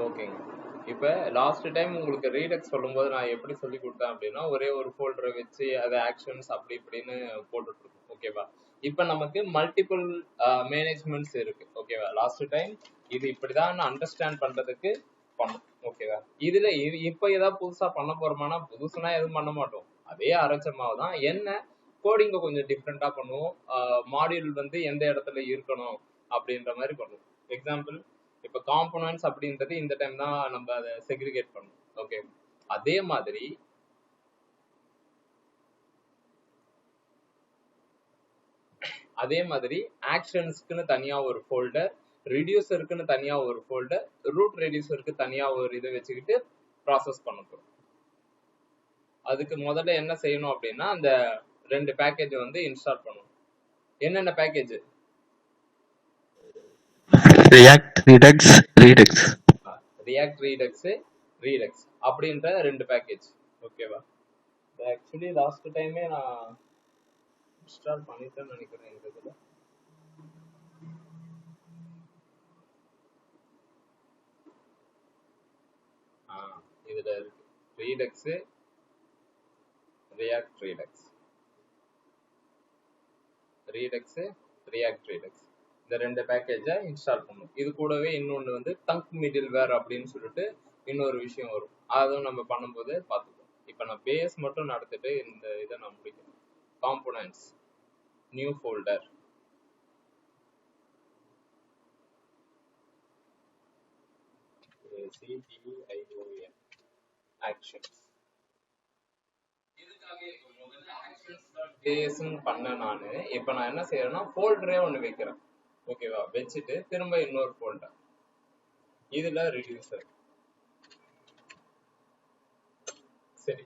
ஓகேங்க. இப்ப last time உங்களுக்கு ரீடெக்ஸ் சொல்லும்போது நான் எப்படி சொல்லி கொடுத்தேன் அப்படின்னா, ஒரே ஒரு ஃபோல்டரை வச்சு அது ஆக்ஷன்ஸ் அப்படி இப்படின்னு போட்டுட்டு இருக்கோம். ஓகேவா? இப்ப நமக்கு மல்டிபிள் மேனேஜ்மெண்ட்ஸ் இருக்கு. ஓகேவா? லாஸ்ட் டைம் இது இப்படிதான் அண்டர்ஸ்டாண்ட் பண்றதுக்கு பண்ணோம். ஓகேவா? இதுல இப்ப ஏதாவது புதுசா பண்ண போறோமானா, புதுசுனா எதுவும் பண்ண மாட்டோம். அதே அரைச்ச மாவு தான். என்ன கோடிங்க கொஞ்சம் டிஃப்ரெண்டா பண்ணுவோம். மாடியூல் வந்து எந்த இடத்துல இருக்கணும் அப்படின்ற மாதிரி பண்ணுவோம். எக்ஸாம்பிள், இப்ப காம்போனன்ட்ஸ் அப்படின்றது இந்த டைம் தான் நம்ம அதை செக்ரிகேட் பண்ணணும். ஓகே, அதே மாதிரி ஆக்ஷன்ஸ்க்குன்னு தனியா ஒரு ஃபோல்டர், ரெடியூசருக்குன்னு தனியா ஒரு ஃபோல்டர், ரூட் ரெடியூசருக்கு தனியா ஒரு இதை வச்சுக்கிட்டு ப்ராசஸ் பண்ண போறோம். அதுக்கு முதல்ல என்ன செய்யணும் அப்படின்னா, அந்த 2 பேக்கேஜ் வந்து இன்ஸ்டால் பண்ணணும். என்னென்ன பேக்கேஜ்? ரியாக்ட் ரீடெக்ஸ் ரீடெக்ஸ் ரியாக்ட் ரீடெக்ஸ் அப்படின்ற 2 பேக்கேஜ். ஓகேவா? ஆக்சுவலி லாஸ்ட் டைமே நான் இன்ஸ்டால் பண்ணிட்டேன்னு நினைக்கிறேன். இந்த இதுல இதுல இருக்கு ரீடெக்ஸ், ரியாக்ட் ரீடெக்ஸ், ரியாக்ட் ரீடெக்ஸ், இந்த 2 பேக்கேஜை இன்ஸ்டால் பண்ணணும். இது கூடவே இன்னொன்று வந்து டங்க் மிடில் வேர் அப்படின்னு சொல்லிட்டு இன்னொரு விஷயம் வரும். அதுவும் நம்ம பண்ணும்போது பார்த்துப்போம். இப்போ நான் பேஸ் மட்டும் நடத்திட்டு இந்த இதை நான் முடிக்கிறேன். Components, new folder, ACTION, actions. பண்ண நானு இப்ப நான் என்ன செய்யறேன்னா ஃபோல்டரே ஒண்ணு வைக்கிறேன். ஓகேவா? வச்சுட்டு திரும்ப இன்னொரு ஃபோல்டர், இதுல ரெடியூசர். சரி,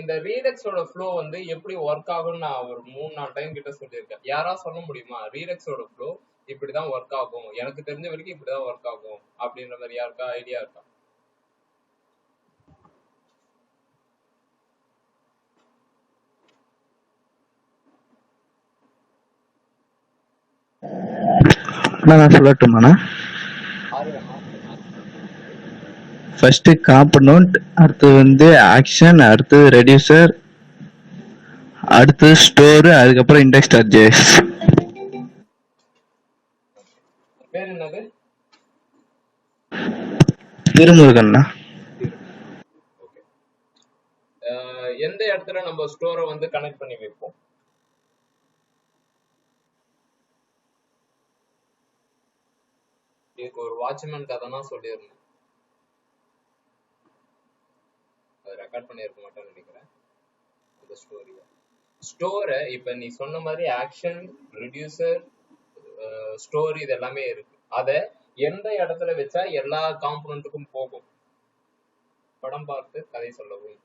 இந்த ரீடெக்ஸோட ஃப்ளோ வந்து எப்படி ஒர்க் ஆகும்னு நான் ஒரு 3-4 டைம் கிட்ட சொல்லியிருக்கேன். யாரா சொல்ல முடியுமா ரீடெக்ஸோட ஃப்ளோ இப்படிதான் ஒர்க் ஆகும், எனக்கு தெரிஞ்ச வரைக்கும் இப்படிதான் ஒர்க் ஆகும் அப்படின்ற மாதிரி யாருக்கா ஐடியா இருக்கா? நான் சொல்லட்டுமாண்ணா? ஃபர்ஸ்ட் காம்பனன்ட், அடுத்து வந்து ஆக்ஷன், அடுத்து ரெடியூசர், அடுத்து ஸ்டோர், அதுக்கப்புறம் index.js. பேர் என்னது? திருமுருகண்ணா. எந்த இடத்துல நம்ம ஸ்டோரை வந்து கனெக்ட் பண்ணி வைப்போம்? இதுக்கு ஒரு வாட்ச்மேன் கதைனா சொல்லியிருந்தேன், அதை ரெக்கார்ட் பண்ணியிருக்க மாட்டேன்னு நினைக்கிறேன். அந்த ஸ்டோரை இப்ப நீ சொன்ன மாதிரி ஆக்ஷன், ரெடியூசர், ஸ்டோர் இது எல்லாமே இருக்கு. அதை எந்த இடத்துல வச்சா எல்லா காம்பனண்ட்டுக்கும் போகும்? படம் பார்த்து கதை சொல்லவும்.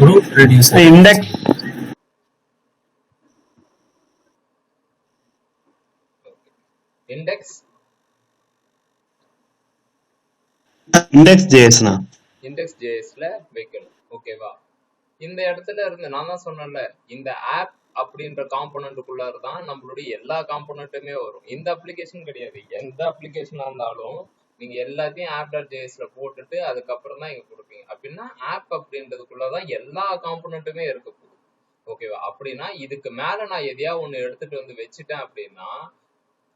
ரூட் ரெடியூசர், இண்டெக்ஸ் JSனா JSல வைக்கணும். ஓகேவா? இந்த இடத்துல இருந்து நான் தான் சொன்னேன்ல, இந்த ஆப் அப்படின்ற காம்போனன்ட்டுக்குள்ள தான் நம்மளுடைய எல்லா காம்போனன்ட்டுமே வரும். இந்த அப்ளிகேஷன் கிடையாது, எந்த அப்ளிகேஷனா இருந்தாலும் நீங்க எல்லாத்தையும் app.jsல போட்டுட்டு அதுக்கப்புறம் தான் இங்க கொடுப்பீங்க. அப்படின்னா ஆப் அப்படின்றதுக்குள்ளதான் எல்லா காம்போனன்ட்டுமே இருக்க போகுது. ஓகேவா? அப்படின்னா இதுக்கு மேல நான் எதையா ஒண்ணு எடுத்துட்டு வந்து வச்சுட்டேன் அப்படின்னா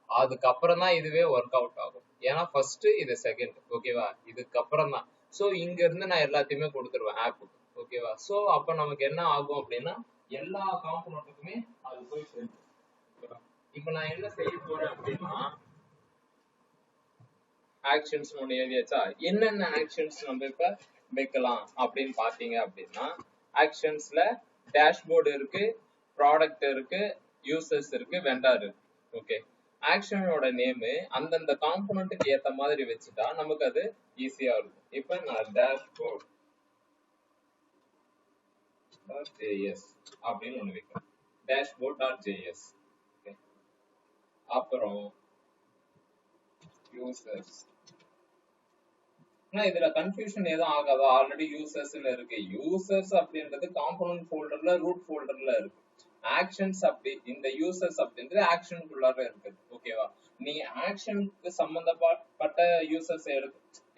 அதுக்கப்புறம் தான் இதுவே ஒர்க் அவுட் ஆகும். ஏன்னா ஃபர்ஸ்ட் இது செகண்ட். ஓகேவா? இதுக்கப்புறம் தான். ஸோ இங்க இருந்து நான் எல்லாத்தையுமே கொடுத்துருவேன் ஆப்புக்கு. ஓகேவா? ஸோ அப்ப நமக்கு என்ன ஆகும் அப்படின்னா எல்லா காம்போனன்ட்டுக்குமே அது போய் சேர்ந்து. இப்ப நான் என்ன செய்ய போறேன் அப்படின்னா, ஆக்ஷன்ஸ் ஒண்ணு எழுதியாச்சா? என்னென்ன ஆக்ஷன்ஸ் நம்ம இப்ப வைக்கலாம் அப்படின்னு பாத்தீங்க அப்படின்னா, ஆக்ஷன்ஸ்ல டேஷ்போர்டு இருக்கு, ப்ராடக்ட் இருக்கு, யூசர்ஸ் இருக்கு, வெண்டார் இருக்கு. ஓகே, ஆக்ஷனோட நேம் அந்தந்த காம்போனன்ட்டுக்கு ஏத்த மாதிரி வச்சுட்டா நமக்கு அது ஈஸியா இருக்கும். இப்ப நான் டேஷ்போர்ட் .js அப்படின்னு ஒண்ணு வைக்கிறேன். dashboard.js. அப்புறம் யூசர்ஸ். இதுல கன்ஃபியூஷன் எதுவும் ஆகாதா? ஆல்ரெடி யூசர்ஸ்ல இருக்கு. யூசர்ஸ் அப்படின்றது காம்போனன்ட் ஃபோல்டர்ல ரூட் ஃபோல்டர்ல இருக்கு. ஆக்ஷன்ஸ் அப்படி இந்த யூசர்ஸ் அப்படின்றது ஆக்ஷனுக்குள்ளார இருக்குது. ஓகேவா? நீ ஆக்ஷனுக்கு சம்பந்தப்பட்ட யூசர்ஸ்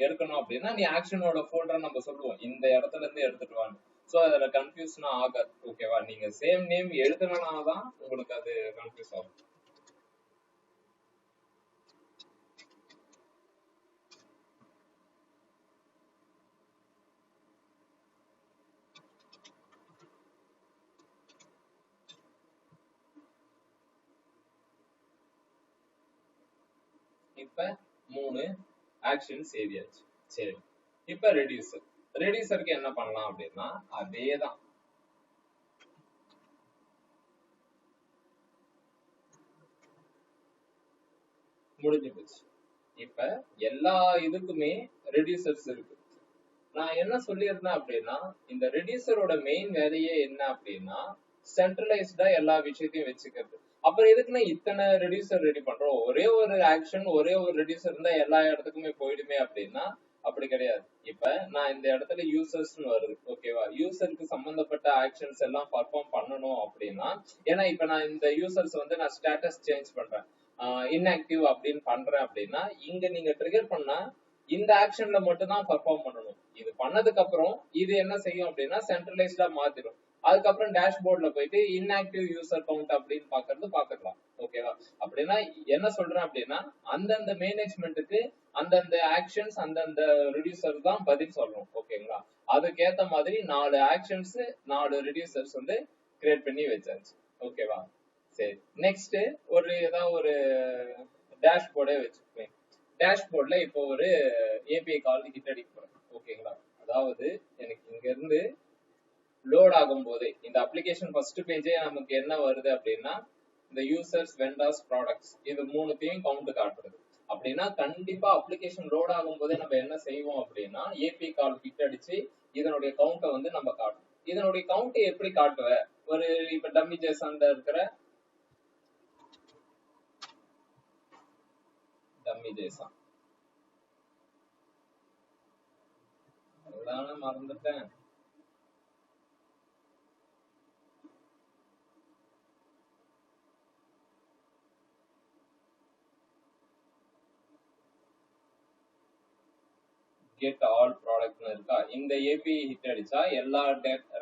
எடுக்கணும் அப்படின்னா நீ ஆக்ஷனோட ஃபோல்டர் நம்ம சொல்லுவோம் இந்த இடத்துல இருந்து எடுத்துட்டு வாங்க. ஸோ அதுல கன்ஃபியூஸ்னா ஆகாது. ஓகேவா? நீங்க சேம் நேம் எழுதுனாதான் உங்களுக்கு அது கன்ஃபியூஸ் ஆகும். இப்ப 3 ஆக்ஷன்ஸ் எழுதியாச்சு. சரி, இப்ப ரெடியூசருக்கு என்ன பண்ணலாம் அப்படின்னா அதேதான் முடிஞ்சு போச்சு. இப்ப எல்லா இதுக்குமே ரெடியூசர்ஸ் இருக்கு. நான் என்ன சொல்லியிருந்தேன் அப்படின்னா இந்த ரெடியூசரோட மெயின் வேலையே என்ன அப்படின்னா சென்ட்ரலைஸ்டா எல்லா விஷயத்தையும் வச்சுக்கிறது. அப்புறம் எதுக்குன்னா இத்தனை ரெடியூசர் ரெடி பண்றோம், ஒரே ஒரு ஆக்ஷன் ஒரே ஒரு ரெடியூசர் இருந்தா எல்லா இடத்துக்குமே போயிடுமே அப்படின்னா அப்படி கிடையாது. இப்ப நான் இந்த இடத்துல யூசர்ஸ்னு வருது. ஓகேவா? யூசருக்கு சம்பந்தப்பட்ட ஆக்ஷன்ஸ் எல்லாம் பர்ஃபார்ம் பண்ணணும் அப்படின்னா ஏன்னா இப்ப நான் இந்த யூசர்ஸ் வந்து நான் ஸ்டேட்டஸ் சேஞ்ச் பண்றேன், இன்ஆக்டிவ் அப்படின்னு பண்றேன் அப்படின்னா இங்க நீங்க ட்ரிகர் பண்ணா இந்த ஆக்ஷன்ல மட்டும் தான் பெர்ஃபார்ம் பண்ணணும். இது பண்ணதுக்கு அப்புறம் இது என்ன செய்யும் அப்படின்னா சென்ட்ரலைஸ்டா மாத்திடும். அதுக்கப்புறம் டேஷ்போர்ட்ல போயிட்டு இன்ஆக்டிவ் யூசர் கவுண்ட் அப்படின்னு பாக்கலாம். ஓகேவா? அப்படின்னா என்ன சொல்றேன் அப்படின்னா அந்தந்த மேனேஜ்மெண்ட்டுக்கு அந்தந்த ஆக்ஷன்ஸ் அந்தந்த ரெடியூசர் தான் பதில் சொல்லணும். ஓகேங்களா? அதுக்கேத்த மாதிரி 4 ஆக்ஷன்ஸ் 4 ரெடியூசர்ஸ் வந்து கிரியேட் பண்ணி வச்சாச்சு. ஓகேவா? சரி, நெக்ஸ்ட் ஏதாவது ஒரு டேஷ்போர்டே வச்சுக்கோங்க. டேஷ்போர்ட்ல இப்போ ஒரு ஏபிஐ கால் ஹிட் அடிக்க போறேன். ஓகேங்களா? அதாவது எனக்கு இங்க இருந்து லோட் ஆகும் போதே இந்த அப்ளிகேஷன் ஃபர்ஸ்ட் பேஜே நமக்கு என்ன வருது அப்படின்னா இந்த யூசர்ஸ் வெண்டர்ஸ் ப்ராடக்ட்ஸ் இது மூணுத்தையும் கவுண்ட் காட்டுறது. அப்படின்னா கண்டிப்பா அப்ளிகேஷன் லோட் ஆகும் போதே நம்ம என்ன செய்வோம் அப்படின்னா ஏபிஐ கால் ஹிட் அடிச்சு இதனுடைய கவுண்டை வந்து நம்ம காட்டும். இதனுடைய கவுண்ட் எப்படி காட்டுவ? ஒரு இப்ப டம்மி ஜேசன்ல இருக்கிற டம்மி ஜேசன் அதான மறந்துட்டேன். கெட் ஆல் ப்ராடக்ட்னு இருக்கா? இந்த ஏபிஐ ஹிட் அடிச்சா எல்லா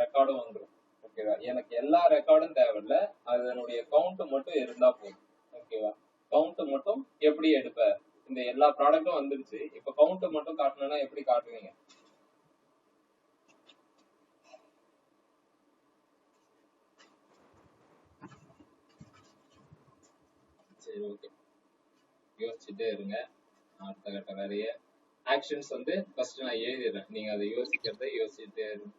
ரெக்கார்டும் வந்துடும். ஓகேவா? எனக்கு எல்லா ரெக்கார்டும் தேவையில்ல, அதனுடைய கவுண்ட் மட்டும் இருந்தா போதும். ஓகேவா? கவுண்ட் மட்டும் எப்படி எடுப்ப? இந்த எல்லா ப்ராடக்டும் வந்துருச்சு, இப்ப கவுண்ட் மட்டும் காட்டணும்னா எப்படி காட்டுவீங்க? சரி, ஓகே, யோசிச்சுட்டே இருங்க. அடுத்த கட்ட வேலைய ஆக்ஷன்ஸ் வந்து ஃபர்ஸ்ட் நான் எழுதிடுறேன், நீங்க அதை யோசிச்சுட்டே இருங்க.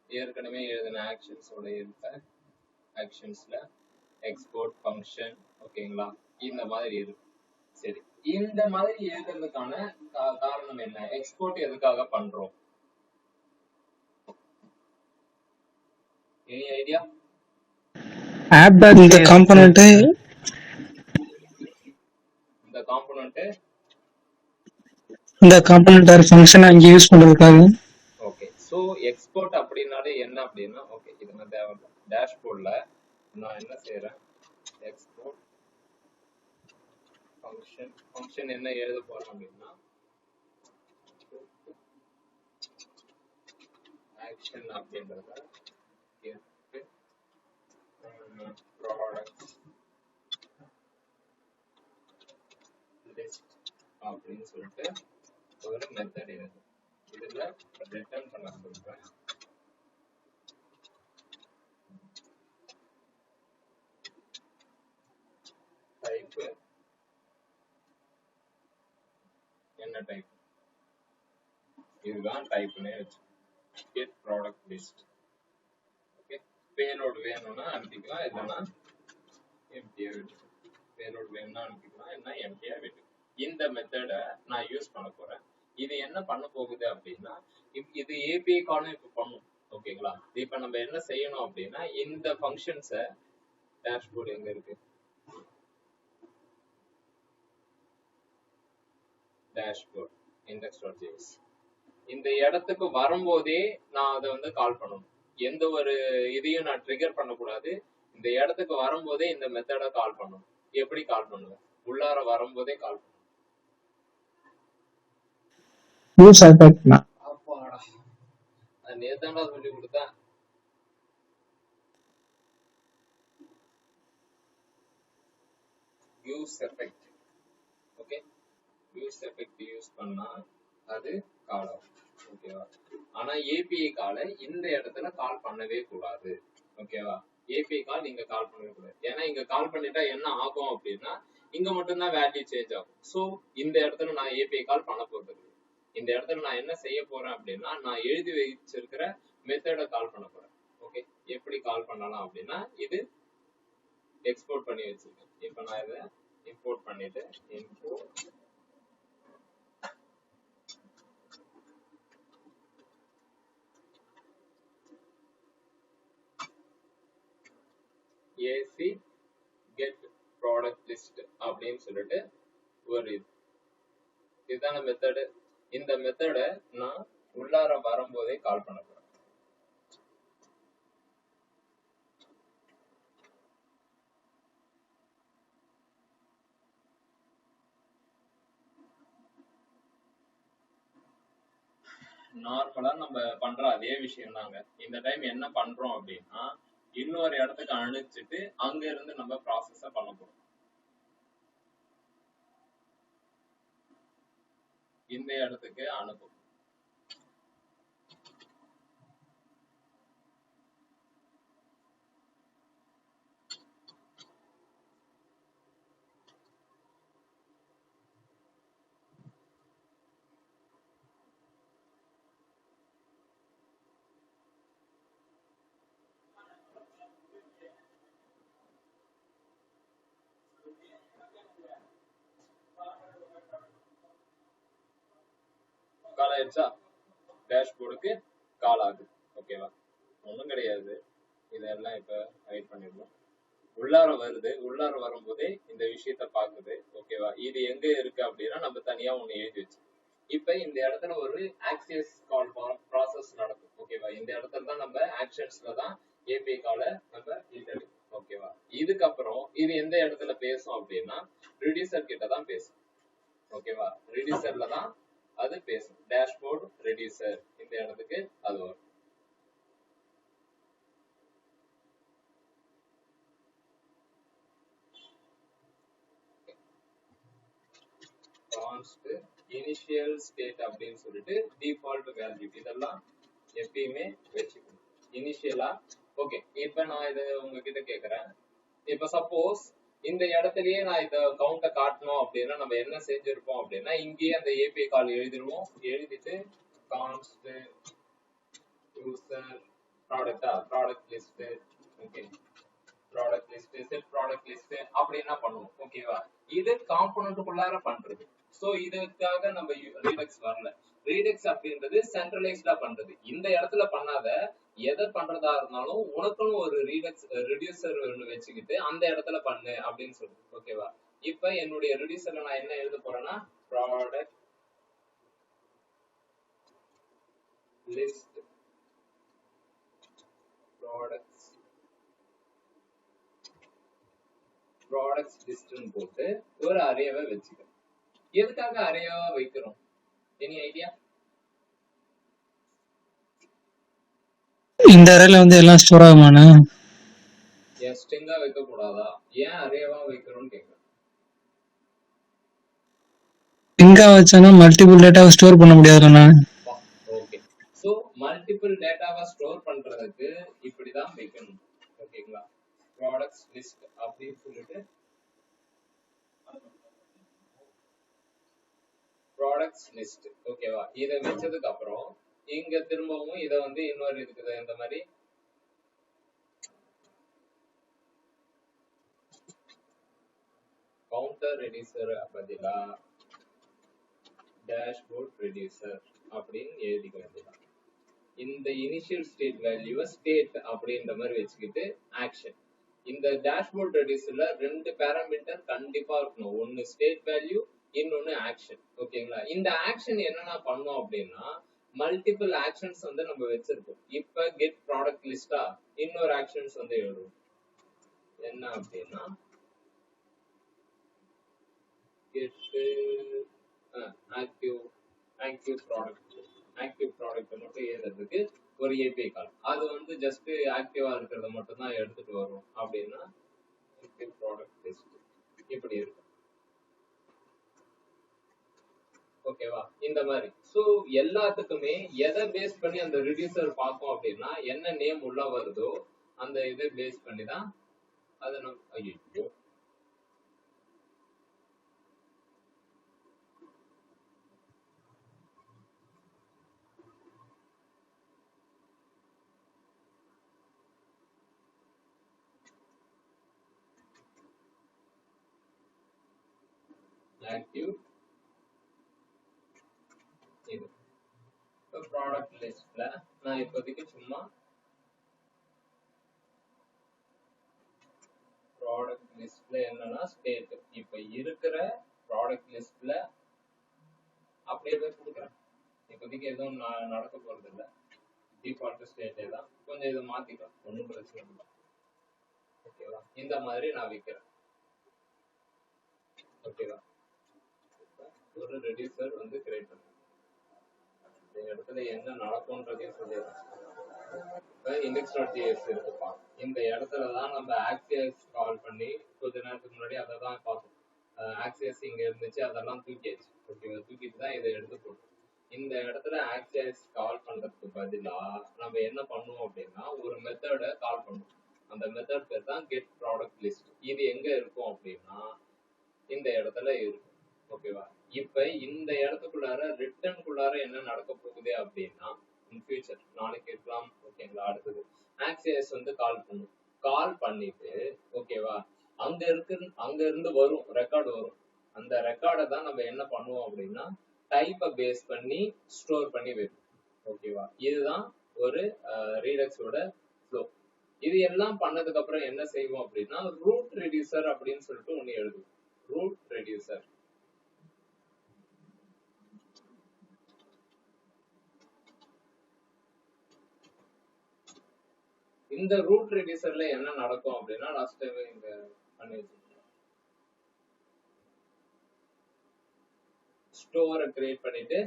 ஏற்கனவே எழுதின ஆக்ஷன்ஸோட இருக்க ஆக்ஷன்ஸ்ல எக்ஸ்போர்ட் ஃபங்க்ஷன். ஓகேங்களா? இந்த மாதிரி இருக்கு. சரி, இந்த மாதிரி எழுதுறதுக்கான காரணம் என்ன? எக்ஸ்போர்ட் எதுக்காக பண்றோம்? Any idea? ஆப் இந்த காம்போனன்ட் ஆர் ஃபங்க்ஷன் அங்க யூஸ் பண்றதுக்காக. ஓகே, சோ எக்ஸ்போர்ட் அப்படினாலே என்ன அப்படின்னா ஓகே இது நான் தேவையில்லை. டேஷ்போர்ட்ல நான் என்ன செய்யறேன், எக்ஸ்போர்ட் ஃபங்க்ஷன் என்ன எழுத போறேன் அப்படின்னா ஆக்ஷன் அப்படின்றத ப்ராடக்ட் லிஸ்ட் அப்படின்னு சொல்லிட்டு ஒரு மெத்தட் எழுது. இதுல ரிட்டர்ன் பண்ண சொல்றேன். டைப் என்ன டைப்? இதுதான் டைப்னே வச்சு get product list. Okay, payload வேணும்னா அனுப்பிக்கலாம், இல்லைன்னா எம்டியா விட்டு. பேலோட் வேணும்னா அனுப்பிக்கலாம், இல்லைன்னா எம்டியா விட்டு. இந்த மெத்தடை நான் யூஸ் பண்ண போறேன். இது என்ன பண்ண போகுது அப்படின்னா இது ஏபிஐ காலும் இப்ப பண்ணும். ஓகேங்களா? இப்ப நம்ம என்ன செய்யணும் அப்படின்னா இந்த ஃபங்க்ஷன்ஸை டேஷ்போர்ட் எங்க இருக்கு, டேஷ்போர்ட் index.js இந்த இடத்துக்கு வரும்போதே நான் அதை வந்து கால் பண்ணணும். எந்த ஒரு இதையும் நான் ட்ரிகர் பண்ணக்கூடாது. இந்த இடத்துக்கு வரும்போதே இந்த மெத்தட கால் பண்ணணும். எப்படி கால் பண்ணுவோம்? உள்ளார வரும்போதே கால் பண்ணுவோம். யூஸ் எஃபெக்ட்னா அப்பாடா, அது நேத்தாண்டா சொல்லி கொடுத்தேன். Use effect. Okay, use effect use பண்ணா அது கால் ஆகும். ஓகேவா? ஆனா ஏபிஐ காலை இந்த இடத்துல கால் பண்ணவே கூடாது. ஓகேவா? ஏபிஐ கால் நீங்க கால் பண்ணவே கூடாது. ஏன்னா இங்க கால் பண்ணிட்டா என்ன ஆகும் அப்படின்னா இங்க மட்டும்தான் வேல்யூ சேஞ்ச் ஆகும். சோ இந்த இடத்துல நான் ஏபிஐ கால் பண்ண போறது. இந்த இடத்துல நான் என்ன செய்ய போறேன் அப்படின்னா நான் எழுதி வச்சிருக்கிற மெத்தட கால் பண்ண போறேன். ஓகே, எப்படி கால் பண்ணலாம் அப்படின்னா இது எக்ஸ்போர்ட் பண்ணி வச்சிருக்கேன். இப்ப நான் இதை இம்போர்ட் பண்ணிட்டு import AC get product list அப்படின்னு சொல்லிட்டு ஒரு இதுதான மெத்தடு. இந்த மெத்தட நான் உள்ளார வரும்போதே கால் பண்ண போறேன். நார்மலா நம்ம பண்ற அதே விஷயம் தாங்க. இந்த டைம் என்ன பண்றோம் அப்படின்னா இன்னொரு இடத்துக்கு அனுப்பிச்சிட்டு அங்க இருந்து நம்ம ப்ராசஸ பண்ண போறோம். இந்த இடத்துக்கு அனுப்பும். கால் ஆயிடுச்சா? டேஷ்போர்டுக்கு கால் ஆகுது. ஓகேவா? ஒண்ணும் கிடையாது. இதெல்லாம் இப்ப ஹைட் பண்ணிடலாம். உள்ளார வருது. உள்ளார வரும்போதே இந்த விஷயத்த பாக்குது. ஓகேவா? இது எங்க இருக்கு அப்படின்னா நம்ம தனியா ஒண்ணு எழுதி வச்சு இப்ப இந்த இடத்துல ஒரு ஆக்சஸ் கால் ப்ராசஸ் நடக்கும். ஓகேவா? இந்த இடத்துல தான் நம்ம ஆக்ஷன்ஸ்ல தான் ஏபிஐ காலை நம்ம இன்டர். ஓகேவா? இதுக்கப்புறம் இது எந்த இடத்துல பேசும் அப்படின்னா ரெடியூசர் கிட்ட தான் பேசும். ஓகேவா? ரெடியூசர்ல தான் அது பேசும். டேஷ்போர்ட் ரெடியூசர் இந்த இடத்துக்கு அது வரும். கான்ஸ்ட் இனிஷியல் ஸ்டேட் அப்படின்னு சொல்லிட்டு டிஃபால்ட் வேல்யூ இதெல்லாம் எப்பயுமே வச்சுக்கணும் இனிஷியலா. ஓகே, இப்ப நான் இதை உங்ககிட்ட கேக்குறேன். இப்ப சப்போஸ் இந்த இடத்துலயே நான் இந்த கவுண்ட காட்டணும் அப்படின்னா நம்ம என்ன செஞ்சிருப்போம் அப்படின்னா இங்கேயே அந்த ஏபிஐ கால் எழுதிடுவோம். எழுதிட்டு const user product list. Okay, product list set product list அப்படின்னா பண்ணுவோம். ஓகேவா? இது காம்போனன்ட்டுக்குள்ளார பண்றது. சோ இதுக்காக நம்ம ரீடெக்ஸ் வரல. ரீடெக்ஸ் அப்படின்றது சென்ட்ரலைஸ்டா பண்றது. இந்த இடத்துல பண்ணாத எதை பண்றதா இருந்தாலும் உனக்குன்னு ஒரு ரெடியூசர் ஒன்று வச்சுக்கிட்டு அந்த இடத்துல பண்ணு அப்படின்னு சொல்லுது. ஓகேவா? இப்ப என்னுடைய ரெடியூசர்ல நான் என்ன எழுத போறேன்னா ப்ராடக்ட் லிஸ்ட் ப்ராடக்ட்ஸ் லிஸ்ட்னு போட்டு ஒரு அரேவை வச்சுக்கிறோம். எதுக்காக அரேவா வைக்கிறோம்? Any idea? இந்த அரேல வந்து எல்லாம் ஸ்டோர் ஆகுமாண்ணா? ஏன் ஸ்ட்ரிங்கா வைக்க கூடாதா? ஏன் அரேவா வைக்கிறோம்னு கேக்குறேன். ஸ்ட்ரிங்கா வச்சானா மல்டிபிள் டேட்டாவை ஸ்டோர் பண்ண முடியாதுண்ணா. ஓகே, சோ மல்டிபிள் டேட்டாவை ஸ்டோர் பண்றதுக்கு இப்படிதான் வைக்கணும். ஓகேங்களா? ப்ராடக்ட்ஸ் லிஸ்ட் அப்படின்னு சொல்லிட்டு ப்ராடக்ட்ஸ் லிஸ்ட். ஓகேவா? இதை வச்சதுக்கு அப்புறம் இங்க திரும்பவும் இதை வந்து இன்னொரு இருக்குது இந்த மாதிரி கவுண்டர் ரெடியூசர் பதிலா டேஷ்போர்ட் ரெடியூசர் அப்படின்னு எழுதிக்க வேண்டியதான். இந்த இனிஷியல் ஸ்டேட் வேல்யூவை ஸ்டேட் அப்படின்ற மாதிரி வச்சுக்கிட்டு ஆக்ஷன். இந்த டேஷ்போர்ட் ரெடியூசர்ல 2 பாராமீட்டர் கண்டிப்பா இருக்கணும். ஒன்னு ஸ்டேட் வேல்யூ, இன்னொன்னு ஆக்ஷன். ஓகேங்களா? இந்த ஆக்ஷன் என்னென்ன பண்ணோம் அப்படின்னா மல்டிபிள் ஆக்ஷன்ஸ் வந்து நம்ம வச்சிருக்கோம். இப்ப கெட் ப்ராடக்ட் லிஸ்டா இன்னொரு ஆக்ஷன்ஸ் வந்து எழுதுவோம். என்ன அப்படின்னா get active ப்ராடக்ட் மட்டும் ஏறதுக்கு ஒரு ஏபிஐ கால். அது வந்து ஜஸ்ட் ஆக்டிவா இருக்கிறத மட்டும் தான் எடுத்துட்டு வரும் அப்படின்னா active ப்ராடக்ட் லிஸ்ட் இப்படி இருக்கும். ஓகேவா? இந்த மாதிரி. சோ எல்லாத்துக்குமே எதை பேஸ் பண்ணி அந்த ரெடியூசர் பார்ப்போம் அப்படின்னா என்ன நேம் உள்ள வருதோ அந்த இதை பேஸ் பண்ணி தான் அதை நம்ம ஐயோ ஆக்டிவ் இது ப்ராடக்ட் லிஸ்ட்ல நான் இப்போதைக்கு சும்மா ப்ராடக்ட் லிஸ்ட்ல என்னன்னா ஸ்டேட் இப்ப இருக்கிற ப்ராடக்ட் லிஸ்ட்ல அப்படியே போய் கொடுக்குறேன். இப்போதைக்கு எதுவும் நடக்க போறது இல்லை. டிஃபால்ட் ஸ்டேட்டே தான். கொஞ்சம் இதை மாத்திக்கலாம், ஒன்றும் பிரச்சனை இல்லை. ஓகேவா? இந்த மாதிரி நான் வைக்கிறேன். ஓகேவா? ஒரு ரெடியூசர் வந்து கிரியேட் பண்ணுங்க. இந்த இடத்துல என்ன நடக்கும்ன்றதையும் சொல்லிடுறேன். index.js இருக்குப்பா. இந்த இடத்துல தான் நம்ம ஆக்சியஸ் கால் பண்ணி கொஞ்ச நேரத்துக்கு முன்னாடி அதை தான் பார்த்தோம். ஆக்சியஸ் இங்க இருந்துச்சு, அதெல்லாம் தூக்கியாச்சு. ஓகேவா? தூக்கிட்டு தான் இதை எடுத்து போட்டோம். இந்த இடத்துல ஆக்சியஸ் கால் பண்றதுக்கு பதிலா நம்ம என்ன பண்ணுவோம் அப்படின்னா ஒரு மெத்தடை கால் பண்ணுவோம். அந்த மெத்தட் பேர் தான் கெட் ப்ராடக்ட் லிஸ்ட். இது எங்க இருக்கும் அப்படின்னா இந்த இடத்துல இருக்கும். ஓகேவா? இப்ப இந்த இடத்துக்குள்ளார ரிட்டர்னுக்குள்ளார என்ன நடக்க போகுது அப்படின்னா இன் ஃபியூச்சர் நாளைக்கு இருக்கலாம். ஓகேங்களா? அடுத்தது ஆக்சியஸ் வந்து கால் பண்ணும். கால் பண்ணிட்டு ஓகேவா அங்க இருந்து வரும் ரெக்கார்டு வரும். அந்த ரெக்கார்டை தான் நம்ம என்ன பண்ணுவோம் அப்படின்னா டைப்பை பேஸ் பண்ணி ஸ்டோர் பண்ணி வைப்போம். ஓகேவா? இதுதான் ஒரு ரீடக்ஸோட ஃப்ளோ. இது எல்லாம் பண்ணதுக்கு அப்புறம் என்ன செய்வோம் அப்படின்னா ரூட் ரெடியூசர் அப்படின்னு சொல்லிட்டு ஒண்ணு எழுதுவோம். ரூட் ரெடியூசர் இந்த ரூட் ரெடியூசர்ல என்ன நடக்கும் அப்படின்னா லாஸ்ட் டைம் இங்க பண்ணி வச்சிருக்கோம். ஸ்டோரை கிரியேட் பண்ணிட்டு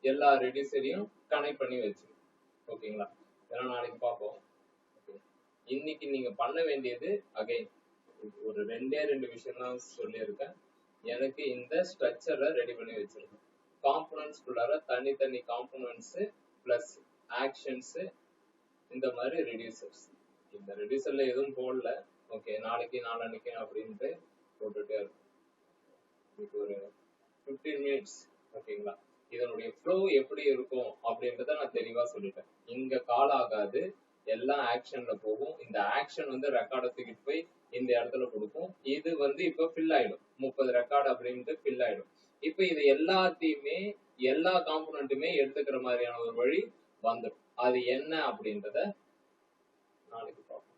எல்லா ரெடியூசரையும் கனெக்ட் பண்ணி வச்சிருக்கோம். ஓகேங்களா? இதெல்லாம் நாளைக்கு பார்ப்போம். இன்னைக்கு நீங்க பண்ண வேண்டியது அகைன் ஒரு ரெண்டு விஷயம் தான் சொல்லியிருக்கேன். எனக்கு இந்த ஸ்ட்ரக்சரை ரெடி பண்ணி வச்சிருக்கேன். காம்போனன்ட்ஸ்குள்ளார தனி காம்போனன்ட்ஸ் பிளஸ் ஆக்ஷன்ஸ் இந்த மாதிரி ரெடியூசர்ஸ். இந்த ரெடியூசர்ல எதுவும் போடல. ஓகே, நாளைக்கு அப்படின்ட்டு போட்டுட்டே இருக்கும். இது ஒரு 15 மினிட்ஸ். ஓகேங்களா? இதனுடைய ஃப்ளோ எப்படி இருக்கும் அப்படின்றத நான் தெளிவா சொல்லிட்டேன். இங்க கால் ஆகாது, எல்லாம் ஆக்ஷன்ல போகும். இந்த ஆக்ஷன் வந்து ரெக்கார்டை தூக்கிட்டு போய் இந்த இடத்துல கொடுக்கும். இது வந்து இப்ப ஃபில் ஆயிடும். 30 ரெக்கார்டு அப்படின்ட்டு ஃபில் ஆயிடும். இப்ப இது எல்லாத்தையுமே எல்லா காம்போனன்ட்டுமே எடுத்துக்கிற மாதிரியான ஒரு வழி வந்துடும். அது என்ன அப்படின்றத நாளைக்கு பார்ப்போம்.